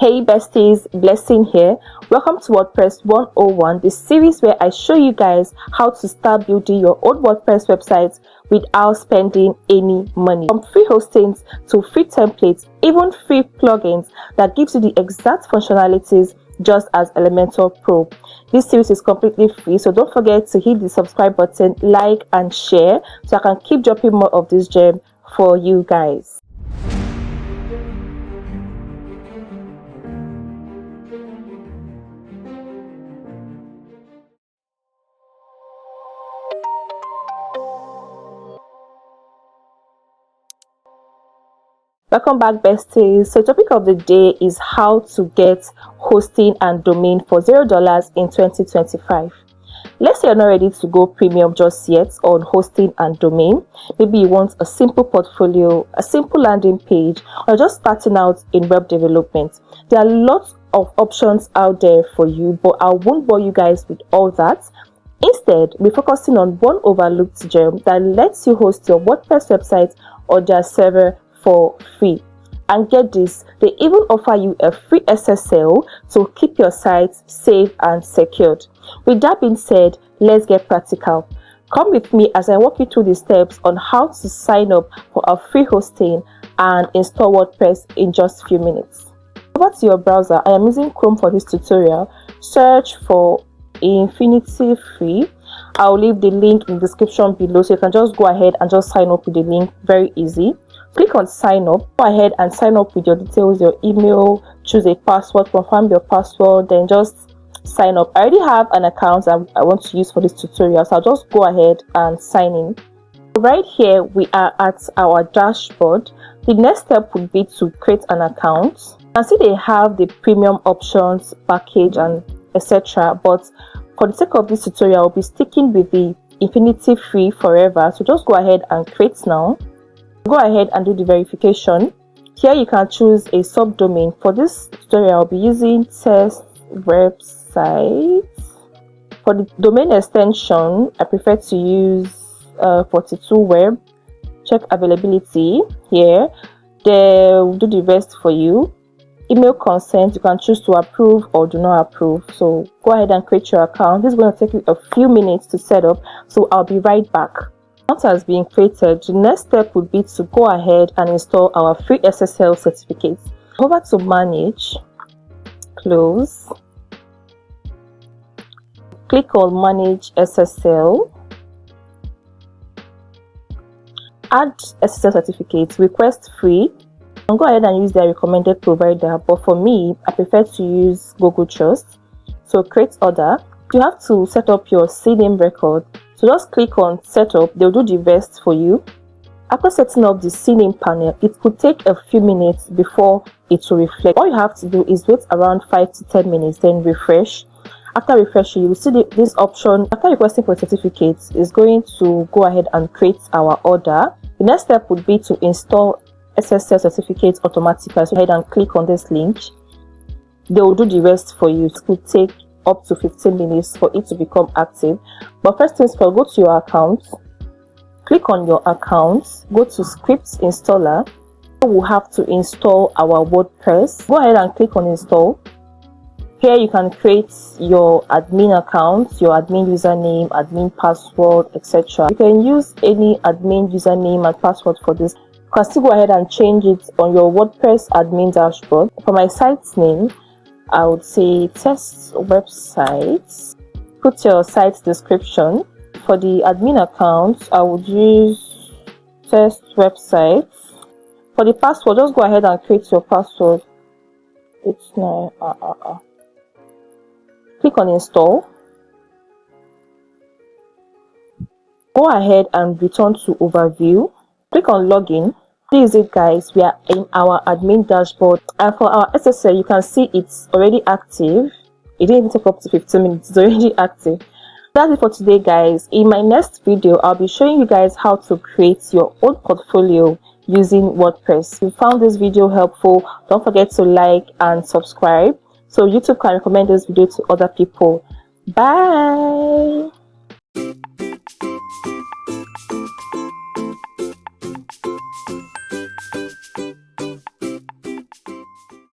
Hey besties, Blessing here. Welcome to WordPress 101, the series where I show you guys how to start building your own WordPress website without spending any money. From free hostings to free templates, even free plugins that gives you the exact functionalities just as Elementor Pro. This series is completely free, so don't forget to hit the subscribe button, like and share so I can keep dropping more of this gem for you guys. Welcome back besties. So the topic of the day is how to get hosting and domain for $0 in 2025. Let's say you're not ready to go premium just yet on hosting and domain. Maybe you want a simple portfolio, a simple landing page, or just starting out in web development. There are lots of options out there for you, but I won't bore you guys with all that. Instead, we're focusing on one overlooked gem that lets you host your WordPress website or their server for free. And get this, they even offer you a free SSL to keep your site safe and secured. With that being said, let's get practical. Come with me as I walk you through the steps on how to sign up for a free hosting and install WordPress in just a few minutes. Over to your browser. I am using Chrome for this tutorial. Search for Infinity Free. I'll leave the link in the description below, so you can just go ahead and just sign up with the link. Very easy. Click on sign up. Go ahead and sign up with your details, your email, choose a password, confirm your password, then just sign up. I already have an account I want to use for this tutorial, so I'll just go ahead and sign in. Right here we are at our dashboard. The next step would be to create an account. You can see they have the premium options, package and etc. But for the sake of this tutorial, I'll be sticking with the Infinity Free forever. So just go ahead and create now. Go ahead and do the verification. Here you can choose a subdomain. For this tutorial, I'll be using test website. For the domain extension, I prefer to use 42 web. Check availability here. They'll do the rest for you. Email consent, you can choose to approve or do not approve. So go ahead and create your account. This is going to take you a few minutes to set up, so I'll be right back. Once has been created, the next step would be to go ahead and install our free SSL certificate. Over to manage, close, click on manage SSL, add SSL certificate, request free, and go ahead and use their recommended provider, but for me I prefer to use Google Trust. So create order. You have to set up your CNAME record. So just click on setup, they'll do the rest for you. After setting up the CNAME panel, it could take a few minutes before it will reflect. All you have to do is wait around 5 to 10 minutes, then refresh. After refreshing, you will see this option. After requesting for certificates, is going to go ahead and create our order. The next step would be to install SSL certificates automatically. So go ahead and click on this link. They will do the rest for you. It could take up to 15 minutes for it to become active. But first things first, go to your account, click on your account, go to scripts installer. We'll have to install our WordPress. Go ahead and click on install. Here you can create your admin account, your admin username, admin password, etc. You can use any admin username and password for this. You can still go ahead and change it on your WordPress admin dashboard. For my site's name, I would say test website. Put your site description. For the admin account, I would use test website. For the password, just go ahead and create your password. It's not Click on install. Go ahead and return to overview. Click on login. This is it guys, we are in our admin dashboard, and for our SSL you can see it's already active. It didn't even take up to 15 minutes, it's already active. That's it for today guys. In my next video I'll be showing you guys how to create your own portfolio using WordPress. If you found this video helpful, don't forget to like and subscribe so YouTube can recommend this video to other people. Bye.